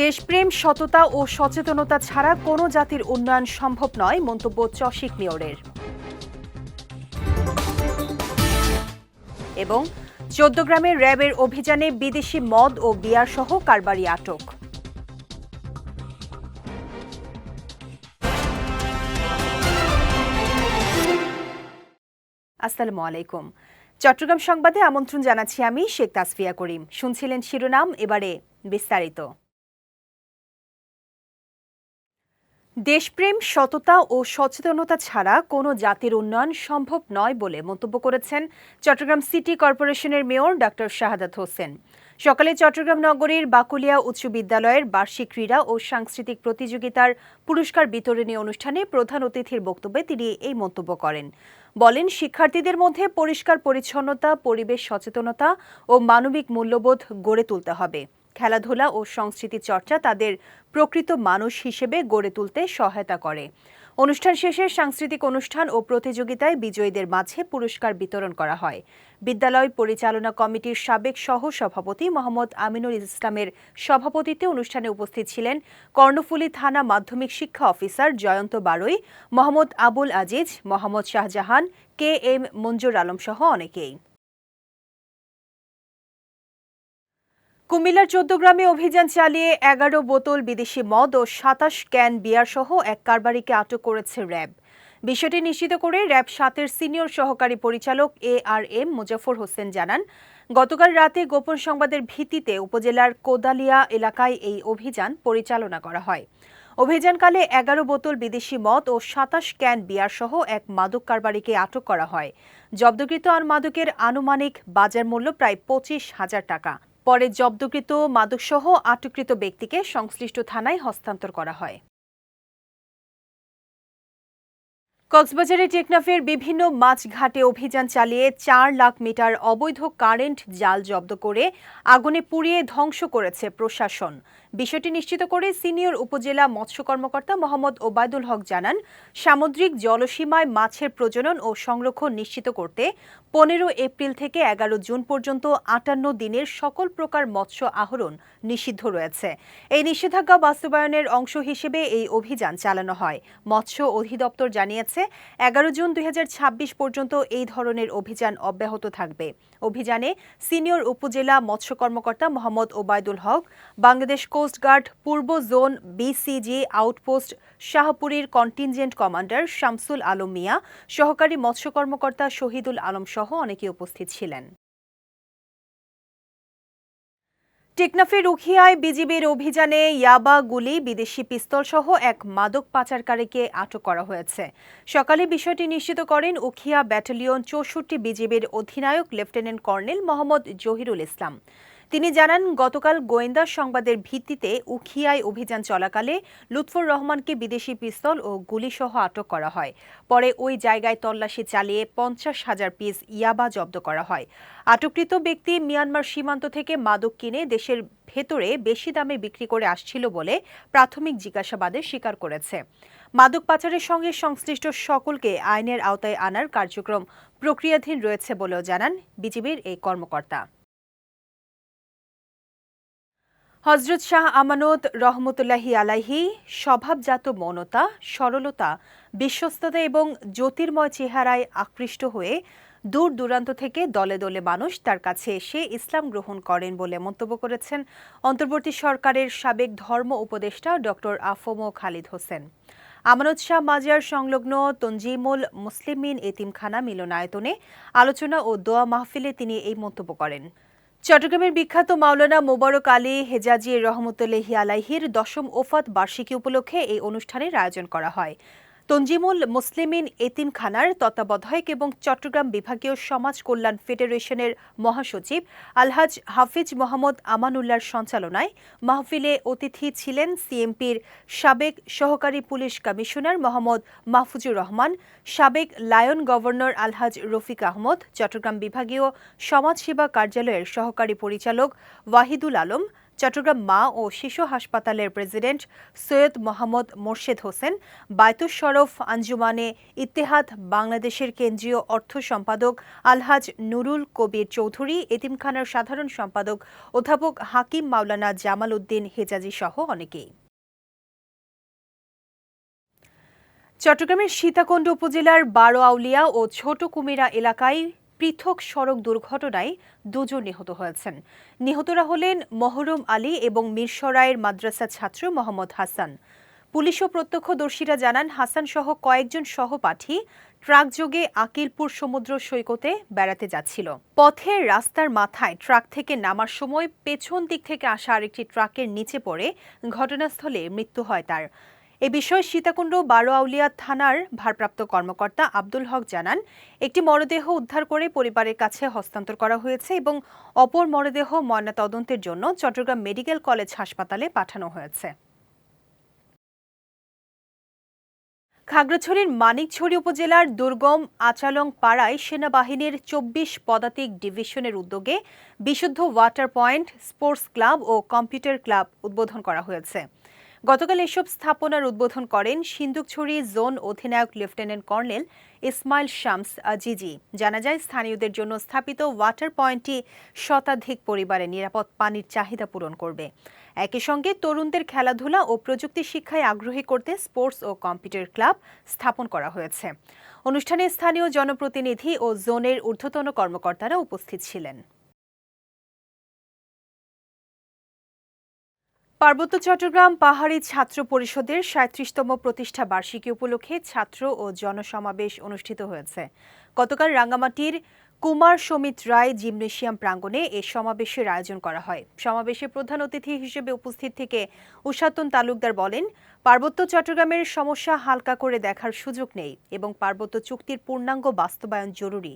দেশপ্রেম, সততা ও সচেতনতা ছাড়া কোনো জাতির উন্নয়ন সম্ভব নয়, মন্তব্য চসিক মেয়রের। এবং চৌদ্দগ্রামে র্যাবের অভিযানে বিদেশি মদ ও বিয়ার সহ কারবারি আটক। আসসালামু আলাইকুম। চট্টগ্রাম সংবাদে আমন্ত্রণ জানাচ্ছি আমি শেখ তাসফিয়া করিম। শুনছিলেন শিরোনাম, এবারে বিস্তারিত। দেশপ্রেম, সততা ও সচেতনতা ছাড়া কোনো জাতির উন্নয়ন সম্ভব নয় বলে মন্তব্য করেছেন চট্টগ্রাম সিটি কর্পোরেশনের মেয়র ডক্টর শাহাদাত হোসেন। সকালে চট্টগ্রাম নগরীর বাকুলিয়া উচ্চ বিদ্যালয়ের বার্ষিক ক্রীড়া ও সাংস্কৃতিক প্রতিযোগিতার পুরস্কার বিতরণী অনুষ্ঠানে প্রধান অতিথির বক্তব্যে তিনি এই মন্তব্য করেন। বলেন, শিক্ষার্থীদের মধ্যে পরিষ্কার পরিচ্ছন্নতা, পরিবেশ সচেতনতা ও মানবিক মূল্যবোধ গড়ে তুলতে হবে। খেলাধুলা ও সংস্কৃতি চর্চা তাদের প্রকৃত মানুষ হিসেবে গড়ে তুলতে সহায়তা করে। অনুষ্ঠান শেষে সাংস্কৃতিক অনুষ্ঠান ও প্রতিযোগিতায় বিজয়ীদের মাঝে পুরস্কার বিতরণ করা হয়। বিদ্যালয় পরিচালনা কমিটির সাবেক সহ সভাপতি মোহাম্মদ আমিনুল ইসলামের সভাপতিত্বে অনুষ্ঠানে উপস্থিত ছিলেন কর্ণফুলী থানা মাধ্যমিক শিক্ষা officer Joyanta Barai, Mohammad Abul Aziz, Mohammad Shahjahan, K M Manzur Alam সহ অনেকেই। কুমিল্লার চৌদ্দগ্রামে অভিযান চালিয়ে 11 বোতল বিদেশি মদ ও 27 ক্যান বিয়ার সহ এক কারবারিকে আটক করেছে র্যাব। বিষয়টি নিশ্চিত করে র্যাব 7-এর সিনিয়র সহকারী পরিচালক ARM মুজাফর হোসেন জানান, গতকাল রাতে গোপন সংবাদের ভিত্তিতে উপজেলার কোদালিয়া এলাকায় এই অভিযান পরিচালনা করা হয়। অভিযানকালে 11 বোতল বিদেশি মদ ও 27 ক্যান বিয়ার সহ এক মাদক কারবারিকে আটক করা হয়। জব্দকৃত মাদকের আনুমানিক বাজার মূল্য প্রায় 25,000 টাকা। পরে জব্দকৃত মাদকসহ আটককৃত ব্যক্তিকে সংশ্লিষ্ট থানায় হস্তান্তর করা হয়। কক্সবাজারে টেকনাফের বিভিন্ন মাছঘাটে অভিযান চালিয়ে 4 লাখ মিটার অবৈধ কারেন্ট জাল জব্দ করে আগুনে পুড়িয়ে ধ্বংস করেছে প্রশাসন। বিষয়টি নিশ্চিত করে সিনিয়র উপজেলা মৎস্য কর্মকর্তা মোহাম্মদ ওবায়দুল হক জানান, সামুদ্রিক জলসীমায় মাছের প্রজনন ও সংরক্ষণ নিশ্চিত করতে 15 এপ্রিল থেকে 11 জুন পর্যন্ত 58 দিনের সকল প্রকার মৎস্য আহরণ নিষিদ্ধ রয়েছে। এই নিষেধাজ্ঞা বাস্তবায়নের অংশ হিসেবে এই অভিযান চালানো হয়। মৎস্য অধিদপ্তর জানিয়েছে, 11 জুন 2026 পর্যন্ত এই ধরনের অভিযান অব্যাহত থাকবে। অভিযানে সিনিয়র উপজেলা মৎস্য কর্মকর্তা মোহাম্মদ ওবায়দুল হক, বাংলাদেশ কোস্টগার্ড পূর্ব জোন BCG আউটপোস্ট শাহপুরীর কন্টিনজেন্ট কমান্ডার শামসুল আলম মিয়া, সহকারী মৎস্য কর্মকর্তা শহীদুল আলম সহ অনেকে উপস্থিত ছিলেন। টেকনাফের উখিয়ায় বিজিবির অভিযানে ইয়াবা, গুলি, বিদেশি পিস্তল সহ এক মাদক পাচারকারীকে আটক করা হয়েছে। সকালে বিষয়টি নিশ্চিত করেন উখিয়া ব্যাটালিয়ন 64 বিজিবির অধিনায়ক লেফটেন্যান্ট কর্নেল মোহাম্মদ জহিরুল ইসলাম। তিনি জানান, গতকাল গোয়েন্দা সংবাদের ভিত্তিতে উখিয়ায় অভিযান চলাকালে লুৎফর রহমানকে বিদেশি পিস্তল ও গুলিসহ আটক করা হয়। পরে ওই জায়গায় তল্লাশি চালিয়ে 50,000 পিস ইয়াবা জব্দ করা হয়। আটককৃত ব্যক্তি মিয়ানমার সীমান্ত থেকে মাদক কিনে দেশের ভেতরে বেশি দামে বিক্রি করে আসছিল বলে প্রাথমিক জিজ্ঞাসাবাদে স্বীকার করেছে। মাদক পাচারের সঙ্গে সংশ্লিষ্ট সকলকে আইনের আওতায় আনার কার্যক্রম প্রক্রিয়াধীন রয়েছে বলেও জানান বিজিবির এই কর্মকর্তা। হযরত শাহ আমানত রহমতুল্লাহি আলাইহি স্বভাবজাত মৌনতা, সরলতা, বিশ্বস্ততা এবং জ্যোতির্ময় চেহারায় আকৃষ্ট হয়ে দূর দূরান্ত থেকে দলে দলে মানুষ তার কাছে এসে ইসলাম গ্রহণ করেন বলে মন্তব্য করেছেন অন্তর্বর্তী সরকারের সাবেক ধর্ম উপদেষ্টা ডক্টর আফম খালিদ হোসেন। আমানত শাহ মাজার সংলগ্ন তনজিমুল মুসলিমিন এতিমখানা মিলনায়তনে আলোচনা ও দোয়া মাহফিলে তিনি এই মন্তব্য করেন। চট্টগ্রামের বিখ্যাত মাওলানা মোবারক আলী হেজাজি রহমতুল্লাহি আলাইহির 10ম ওফাত বার্ষিকী উপলক্ষে এই অনুষ্ঠানের আয়োজন করা হয়। তনজিমুল মুসলিমিন এতিমখানার তত্ত্বাবধায়ক এবং চট্টগ্রাম বিভাগীয় সমাজ কল্যাণ ফেডারেশনের মহাসচিব আলহাজ হাফিজ মোহাম্মদ আমানুল্লাহর সঞ্চালনায় মাহফিলে অতিথি ছিলেন সিএমপির সাবেক সহকারী পুলিশ কমিশনার মোহাম্মদ মাহফুজুর রহমান, সাবেক লায়ন গভর্নর আলহাজ রফিক আহমদ, চট্টগ্রাম বিভাগীয় সমাজসেবা কার্যালয়ের সহকারী পরিচালক ওয়াহিদুল আলম, চট্টগ্রাম মা ও শিশু হাসপাতালের প্রেসিডেন্ট সৈয়দ মোহাম্মদ মোর্শেদ হোসেন, বায়তুস শরফ আঞ্জুমানে ইত্তেহাদ বাংলাদেশের কেন্দ্রীয় অর্থ সম্পাদক আলহাজ নুরুল কবির চৌধুরী, এতিমখানার সাধারণ সম্পাদক অধ্যাপক হাকিম মাওলানা জামাল উদ্দিন হেজাজি সহ অনেকেই। চট্টগ্রামের সীতাকুণ্ড উপজেলার বারো আউলিয়া ও ছোট কুমিরা এলাকায় পৃথক সড়ক দুর্ঘটনায় দুজন নিহত হয়েছেন। নিহতরা হলেন মহরুম আলী এবং মিরসরাইয়ের মাদ্রাসা ছাত্র মোহাম্মদ হাসান। পুলিশ ও প্রত্যক্ষদর্শীরা জানান, হাসান সহ কয়েকজন সহপাঠী ট্রাকযোগে আকিলপুর সমুদ্র সৈকতে বেড়াতে যাচ্ছিল। পথের রাস্তার মাথায় ট্রাক থেকে নামার সময় পেছন দিক থেকে আসা আরেকটি ট্রাকের নিচে পড়ে ঘটনাস্থলে মৃত্যু হয় তার। এ বিষয়ে সীতাকুণ্ড বারো আউলিয়া থানার ভারপ্রাপ্ত কর্মকর্তা আব্দুল হক জানান, একটি মরদেহ উদ্ধার করে পরিবারের কাছে হস্তান্তর করা হয়েছে এবং অপর মরদেহ ময়নাতদন্তের জন্য চট্টগ্রাম মেডিকেল কলেজ হাসপাতালে পাঠানো হয়েছে। খাগড়াছড়ির মানিকছড়ি উপজেলার দুর্গম আচালং পাড়ায় সেনাবাহিনীর ২৪ পদাতিক ডিভিশনের উদ্যোগে বিশুদ্ধ ওয়াটার পয়েন্ট, স্পোর্টস ক্লাব ও কম্পিউটার ক্লাব উদ্বোধন করা হয়েছে। গতকাল এসব স্থাপনার উদ্বোধন করেন সিন্দুকছড়ি জোন অধিনায়ক লেফটেন্যান্ট কর্নেল ইসমাইল শামস জিজি। জানা যায়, স্থানীয়দের জন্য স্থাপিত ওয়াটার পয়েন্টটি শতাধিক পরিবারের নিরাপদ পানির চাহিদা পূরণ করবে। একই সঙ্গে তরুণদের খেলাধুলা ও প্রযুক্তি শিক্ষায় আগ্রহী করতে স্পোর্টস ও কম্পিউটার ক্লাব স্থাপন করা হয়েছে। অনুষ্ঠানে স্থানীয় জনপ্রতিনিধি ও জোনের ঊর্ধ্বতন কর্মকর্তারা উপস্থিত ছিলেন। পার্বত্য চট্টগ্রাম পাহাড়ি ছাত্র পরিষদের ৩৭তম প্রতিষ্ঠা বার্ষিকী উপলক্ষে ছাত্র ও জনসমাবেশ অনুষ্ঠিত হয়েছে। গতকাল রাঙ্গামাটির কুমার সমিত রায় জিমনেশিয়াম প্রাঙ্গণে এ সমাবেশের আয়োজন করা হয়। সমাবেশে প্রধান অতিথি হিসেবে উপস্থিত থেকে উষাতন তালুকদার বলেন, পার্বত্য চট্টগ্রামের সমস্যা হালকা করে দেখার সুযোগ নেই এবং পার্বত্য চুক্তির পূর্ণাঙ্গ বাস্তবায়ন জরুরি।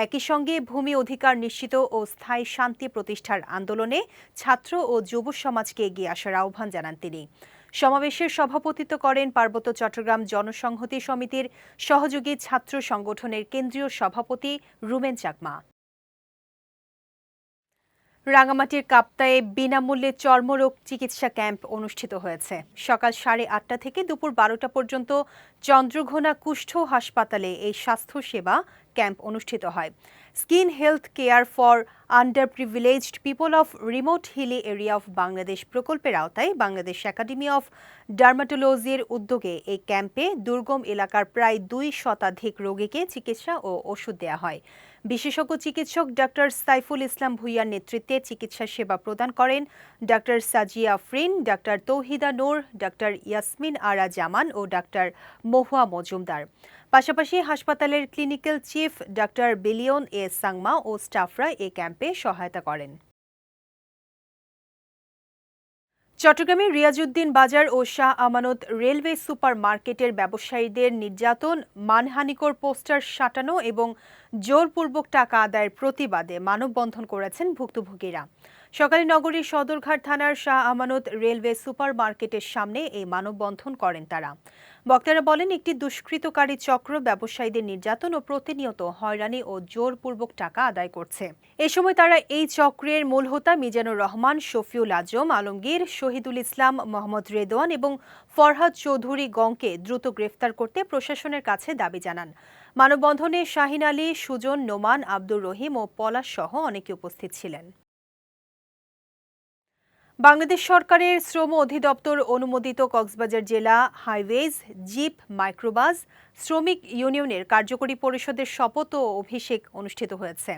একই সঙ্গে ভূমি অধিকার নিশ্চিত ও স্থায়ী শান্তি প্রতিষ্ঠার আন্দোলনে ছাত্র ও যুব সমাজকে এগিয়ে আসার আহ্বান জানান তিনি। সমাবেশের সভাপতিত্ব করেন পার্বত্য চট্টগ্রাম জনসংহতি সমিতির সহযোগী ছাত্র সংগঠনের কেন্দ্রীয় সভাপতি রুমেন চাকমা। রাঙ্গামাটির কাপ্তায়ে বিনামূল্যে চর্মরোগ চিকিৎসা ক্যাম্প অনুষ্ঠিত হয়েছে। সকাল 8:30 থেকে দুপুর 12টা পর্যন্ত চন্দ্রঘোনা কুষ্ঠ হাসপাতালে এই স্বাস্থ্য সেবা ক্যাম্প অনুষ্ঠিত হয়। Skin health care for underprivileged people of remote hilly area of Bangladesh প্রকল্পের আওতায় বাংলাদেশ একাডেমি অফ ডার্মাটোলজির উদ্যোগে এই ক্যাম্পে দুর্গম এলাকার প্রায় 2 শতাধিক রোগীকে চিকিৎসা ও ওষুধ দেওয়া হয়। বিশেষজ্ঞ চিকিৎসক ডাক্তার সাইফুল ইসলাম ভুইয়ার নেতৃত্বে চিকিৎসা সেবা প্রদান করেন ডাক্তার সাজিয়া আফরিন, ডাক্তার তৌহিদা নূর, ডাক্তার ইয়াসমিন আরা জামান ও ডাক্তার মহুয়া মজুমদার। পাশাপাশি হাসপাতালের ক্লিনিক্যাল চিফ ডাক্তার বিলিয়ন এ সাংমা ও স্টাফরা এ ক্যাম্পে সহায়তা করেন। চট্টগ্রামের রিয়াজউদ্দিন বাজার ও শাহ আমানত রেলওয়ে সুপার মার্কেটের ব্যবসায়ীদের নির্যাতন, মানহানিকর পোস্টার সাঁটানো এবং জোরপূর্বক টাকা আদায়ের প্রতিবাদে মানববন্ধন করেছেন ভুক্তভোগীরা। সকালে নগরীর সদরঘাট থানার শাহ আমানত রেলওয়ে সুপার মার্কেটের সামনে এই মানববন্ধন করেন তারা। বক্তারা বলেন, একটি দুষ্কৃতকারী চক্র ব্যবসায়ীদের নির্যাতন ও প্রতিনিয়ত হয়রানি ও জোরপূর্বক টাকা আদায় করছে। এ সময় তারা এই চক্রের মূল হোতা মিজানুর রহমান, শফিউল আজম আলমগীর, শহীদুল ইসলাম, মোহাম্মদ রেদওয়ান এবং ফরহাদ চৌধুরী গংকে দ্রুত গ্রেফতার করতে প্রশাসনের কাছে দাবি জানান। মানববন্ধনে শাহিন আলী, সুজন, নোমান, আব্দুর রহিম ও পলাশ সহ অনেকে উপস্থিত ছিলেন। বাংলাদেশ সরকারের শ্রম অধিদপ্তর অনুমোদিত কক্সবাজার জেলা হাইওয়েজ, জিপ, মাইক্রোবাস শ্রমিক ইউনিয়নের কার্যকরী পরিষদের শপথ ও অভিষেক অনুষ্ঠিত হয়েছে।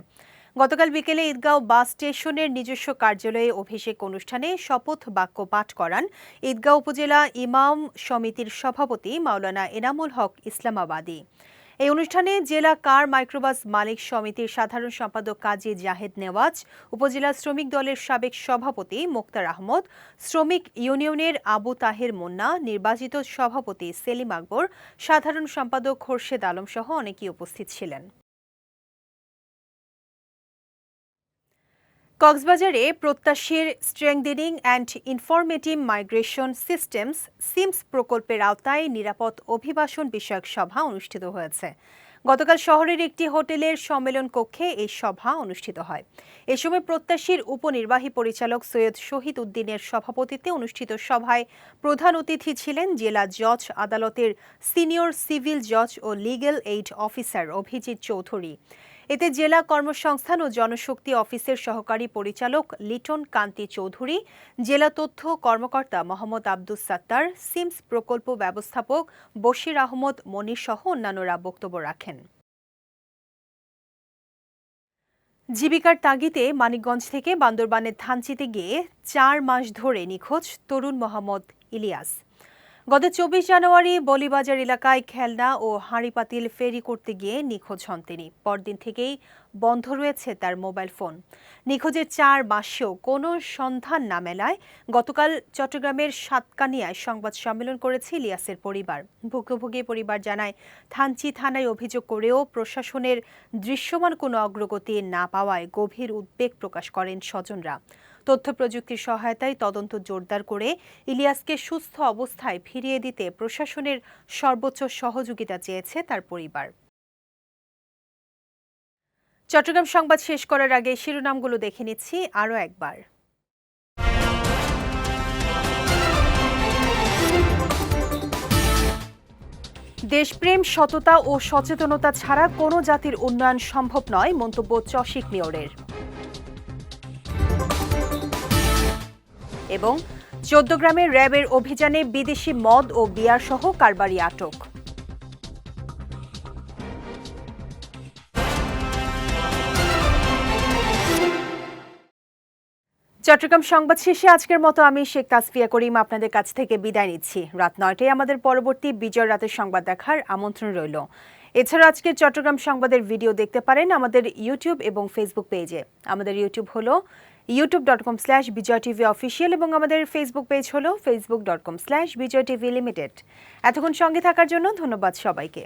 গতকাল বিকেলে ঈদগাঁও বাস স্টেশনের নিজস্ব কার্যালয়ে অভিষেক অনুষ্ঠানে শপথ বাক্য পাঠ করান ঈদগাঁও উপজেলা ইমাম সমিতির সভাপতি মাওলানা এনামুল হক ইসলামাবাদী। এই অনুষ্ঠানে জেলা কার মাইক্রোবাস মালিক সমিতির সাধারণ সম্পাদক কাজী জাহেদ নেওয়াজ, উপজেলা শ্রমিক দলের সাবেক সভাপতি মোক্তার আহমদ, শ্রমিক ইউনিয়নের আবু তাহের মুন্না, নির্বাচিত সভাপতি সেলিম আকবর, সাধারণ সম্পাদক খোরশেদ আলম সহ অনেকেই উপস্থিত ছিলেন। কক্সবাজারে প্রত্যাশীর strengthening and informative migration systems SIMS প্রকল্পের আওতায় নিরাপদ অভিবাসন বিষয়ক সভা অনুষ্ঠিত হয়েছে। গতকাল শহরের একটি হোটেলের সম্মেলন কক্ষে এই সভা অনুষ্ঠিত হয়। এ সময় প্রত্যাশীর উপনির্বাহী পরিচালক সৈয়দ শহীদ উদ্দিনের সভাপতিত্বে অনুষ্ঠিত সভায় প্রধান অতিথি ছিলেন জেলা জজ আদালতের সিনিয়র সিভিল জজ ও legal aid officer Abhijit Chowdhury. এতে জেলা কর্মসংস্থান ও জনশক্তি অফিসের সহকারী পরিচালক লিটন কান্তি চৌধুরী, জেলা তথ্য কর্মকর্তা মোহাম্মদ আব্দুস সাত্তার, সিমস প্রকল্প ব্যবস্থাপক বশির আহমদ মনির সহ অন্যান্যরা বক্তব্য রাখেন। জীবিকার তাগিদে মানিকগঞ্জ থেকে বান্দরবানের থানচিতে গিয়ে ৪ মাস ধরে নিখোঁজ তরুণ মোহাম্মদ ইলিয়াস। গত ২৪ জানুয়ারি বলিবাজার এলাকায় খেলনা ও হাঁড়িপাতিল ফেরি করতে গিয়ে নিখোঁজ হন তিনি। পরদিন থেকেই বন্ধ রয়েছে তার মোবাইল ফোন। নিখোঁজের ৪ মাসেও কোনো সন্ধান না মেলায় গতকাল চট্টগ্রামের সাতকানিয়ায় সংবাদ সম্মেলন করেছে ইলিয়াসের পরিবার। ভুক্তভোগী পরিবার জানায়, থানচি থানায় অভিযোগ করেও প্রশাসনের দৃশ্যমান কোনো অগ্রগতি না পাওয়ায় গভীর উদ্বেগ প্রকাশ করেন স্বজনরা। তথ্য প্রযুক্তির সহায়তায় তদন্ত জোরদার করে ইলিয়াসকে সুস্থ অবস্থায় ফিরিয়ে দিতে প্রশাসনের সর্বোচ্চ সহযোগিতা চেয়েছে তার পরিবার। চট্টগ্রাম সংবাদ শেষ করার আগে শিরোনামগুলো দেখে নিচ্ছি আরও একবার। দেশপ্রেম, সততা ও সচেতনতা ছাড়া কোনো জাতির উন্নয়ন সম্ভব নয়, মন্তব্য চসিক মেয়রের। এবং চৌদ্দগ্রামে র্যাবের অভিযানে বিদেশি মদ ও বিয়ার সহ কারবারি আটক। চট্টগ্রাম সংবাদ শেষে আজকের মতো আমি শেখ তাসফিয়া করিম আপনাদের কাছ থেকে বিদায় নিচ্ছি। রাত ৯টায় আমাদের পরবর্তী বিজয় রাতের সংবাদ দেখার আমন্ত্রণ রইল। এছাড়া আজকের চট্টগ্রাম সংবাদের ভিডিও দেখতে পারেন আমাদের ইউটিউব এবং ফেসবুক পেজে। আমাদের ইউটিউব হলো youtube.com/BijayTVOfficial এবং আমাদের ফেসবুক পেজ হলো facebook.com/BijayTVLimited। এতক্ষণ সঙ্গে থাকার জন্য ধন্যবাদ সবাইকে।